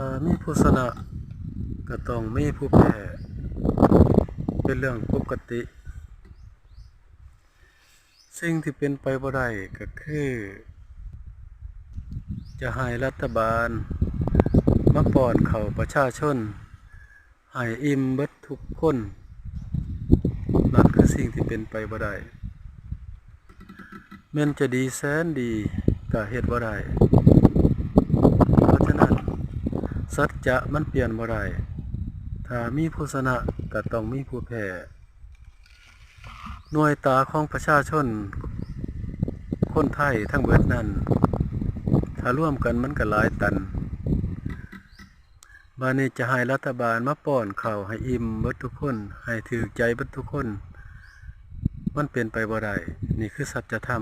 ถ้ามีผู้ชนะก็ต้องมีผู้แพ้เป็นเรื่องปกติสิ่งที่เป็นไปบ่ได้ก็คือจะให้รัฐบาลมาป้อนข้าวประชาชนให้อิ่มเบิดทุกคนนั่นคือสิ่งที่เป็นไปบ่ได้แม้นจะดีแสนดีก็เฮ็ดบ่ได้เพราะฉะนั้นสัจจะมันเปลี่ยนบ่ได้ถ้ามีผู้ชนะก็ต้องมีผู้แพ้หน่วยตาของประชาชนคนไทยทั้งเบิดนั้นถ้าร่วมกันมันก็หลายตันบัดนี้จะให้รัฐบาลมาป้อนข้าวให้อิ่มเบิดทุกคนให้ถูกใจเบิดทุกคนมันเป็นไปบ่ได้นี่คือสัจธรรม